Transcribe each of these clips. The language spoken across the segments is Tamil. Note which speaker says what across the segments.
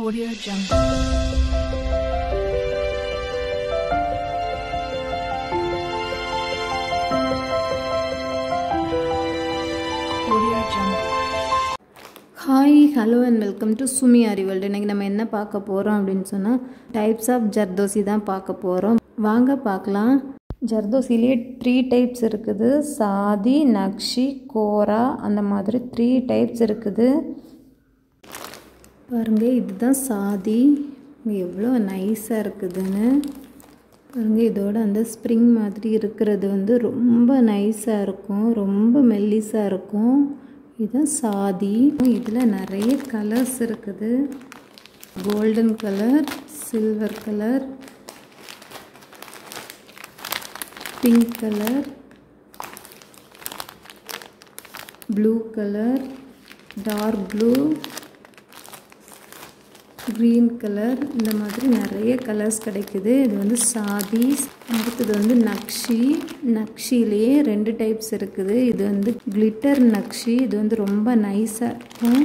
Speaker 1: Audio Jungle. Hi, hello and welcome to Sumi Aari world. இன்னைக்கு நம்ம என்ன பார்க்க போறோம் அப்படினு சொன்னா types of Zardosi தான் பார்க்க போறோம். வாங்க பார்க்கலாம். ஜர்தோசிலே 3 டைப்ஸ் இருக்குது. சாதி, நக்ஷி, கோரா அந்த மாதிரி 3 டைப்ஸ் இருக்குது. பாருங்க இதுதான் சாதி. எவ்வளோ நைஸா இருக்குதுன்னு பாருங்க. இதோட அந்த ஸ்ப்ரிங் மாதிரி இருக்கிறது வந்து ரொம்ப நைஸா இருக்கும், ரொம்ப மெல்லிசா இருக்கும். இதுதான் சாதி. இதில் நிறைய கலர்ஸ் இருக்குது. Golden colour, silver colour, pink colour, blue colour, dark blue, green colour, இந்த மாதிரி நிறைய கலர்ஸ் கிடைக்குது. இது வந்து சாதி. அடுத்தது வந்து நக்ஷி. நக்ஷிலேயே 2 டைப்ஸ் இருக்குது. இது வந்து கிளிட்டர் நக்ஷி. இது வந்து ரொம்ப நைஸாக இருக்கும்,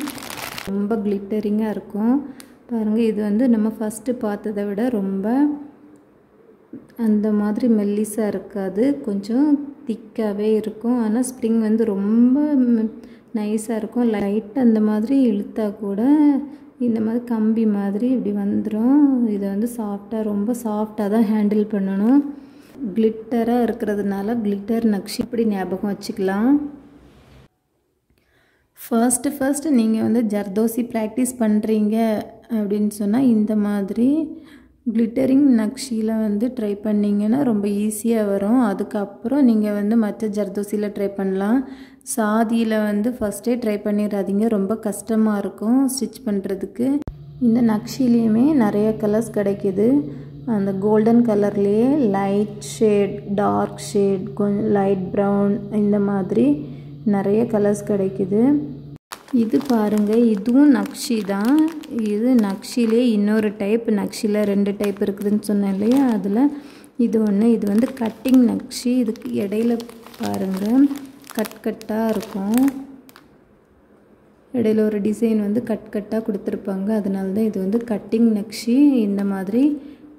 Speaker 1: ரொம்ப கிளிட்டரிங்காக இருக்கும். பாருங்கள், இது வந்து நம்ம ஃபஸ்ட்டு பார்த்ததை விட ரொம்ப அந்த மாதிரி மெல்லிஸாக இருக்காது, கொஞ்சம் திக்காகவே இருக்கும். ஆனால் ஸ்ப்ரிங் வந்து ரொம்ப நைஸாக இருக்கும். லைட்டாக அந்த மாதிரி இழுத்தா கூட இந்த மாதிரி கம்பி மாதிரி இப்படி வந்துடும். இதை வந்து சாஃப்டாக, ரொம்ப சாஃப்டாக தான் ஹேண்டில் பண்ணணும். கிளிட்டராக இருக்கிறதுனால கிளிட்டர் நக்ஷி இப்படி ஞாபகம் வச்சுக்கலாம். ஃபர்ஸ்ட்டு நீங்கள் வந்து ஜர்தோசி ப்ராக்டிஸ் பண்ணுறீங்க அப்படின்னு சொன்னால் இந்த மாதிரி கிளிட்டரிங் நக்ஷியில் வந்து ட்ரை பண்ணிங்கன்னா ரொம்ப ஈஸியாக வரும். அதுக்கப்புறம் நீங்கள் வந்து மற்ற ஜர்தோசியில் ட்ரை பண்ணலாம். சாதியில் வந்து ஃபஸ்ட்டே ட்ரை பண்ணிடாதீங்க, ரொம்ப கஷ்டமாக இருக்கும் ஸ்டிச் பண்ணுறதுக்கு. இந்த நக்ஷிலையுமே நிறைய கலர்ஸ் கிடைக்கிது. அந்த கோல்டன் கலர்லேயே லைட் ஷேட், டார்க் ஷேட், கொஞ்சம் லைட் ப்ரௌன், இந்த மாதிரி நிறைய கலர்ஸ் கிடைக்கிது. இது பாருங்கள், இதுவும் நக்ஷி தான். இது நக்ஷிலே இன்னொரு டைப். நக்ஷியில் 2 டைப் இருக்குதுன்னு சொன்னேன் இல்லையா, அதில் இது ஒன்று. இது வந்து கட்டிங் நக்ஷி. இதுக்கு இடையில பாருங்கள் கட்டாக இருக்கும். இடையில ஒரு டிசைன் வந்து கட்டாக கொடுத்துருப்பாங்க. அதனால தான் இது வந்து கட்டிங் நக்ஷி. இந்த மாதிரி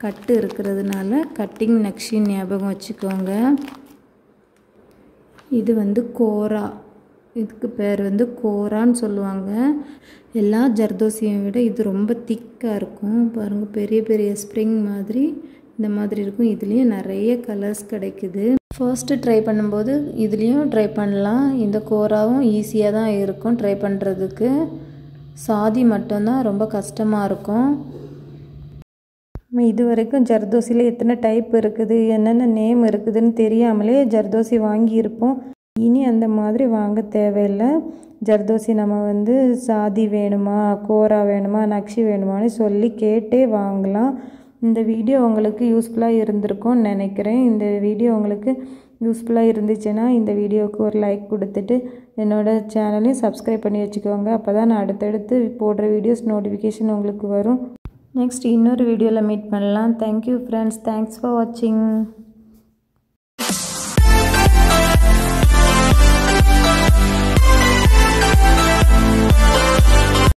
Speaker 1: கட்டு இருக்கிறதுனால கட்டிங் நக்ஷின்னு ஞாபகம் வச்சுக்கோங்க. இது வந்து கோரா. இதுக்கு பேர் வந்து கோரான்னு சொல்லுவாங்க. எல்லா ஜர்தோசியை விட இது ரொம்ப திக்காக இருக்கும். பாருங்கள், பெரிய பெரிய ஸ்ப்ரிங் மாதிரி இந்த மாதிரி இருக்கும். இதுலேயும் நிறைய கலர்ஸ் கிடைக்குது. ஃபர்ஸ்ட்டு ட்ரை பண்ணும்போது இதுலேயும் ட்ரை பண்ணலாம். இந்த கோராவும் ஈஸியாக தான் இருக்கும் ட்ரை பண்ணுறதுக்கு. சாதி மட்டும்தான் ரொம்ப கஷ்டமாக இருக்கும். இது வரைக்கும் ஜர்தோசியில் எத்தனை டைப் இருக்குது, என்னென்ன நேம் இருக்குதுன்னு தெரியாமலே ஜர்தோசி வாங்கியிருப்போம். இனி அந்த மாதிரி வாங்க தேவையில்லை. ஜர்தோசி நம்ம வந்து சாதி வேணுமா, கோரா வேணுமா, நக்ஷி வேணுமான்னு சொல்லி கேட்டே வாங்கலாம். இந்த வீடியோ உங்களுக்கு யூஸ்ஃபுல்லாக இருந்திருக்கும்னு நினைக்கிறேன். இந்த வீடியோ உங்களுக்கு யூஸ்ஃபுல்லாக இருந்துச்சுன்னா இந்த வீடியோவுக்கு ஒரு லைக் கொடுத்துட்டு என்னோடய சேனலையும் சப்ஸ்கிரைப் பண்ணி வச்சுக்கோங்க. அப்போ தான் நான் அடுத்தடுத்து போடுற வீடியோஸ் நோட்டிஃபிகேஷன் உங்களுக்கு வரும். நெக்ஸ்ட் இன்னொரு வீடியோவில் மீட் பண்ணலாம். Thank you friends. தேங்க்ஸ் ஃபார் வாட்சிங்.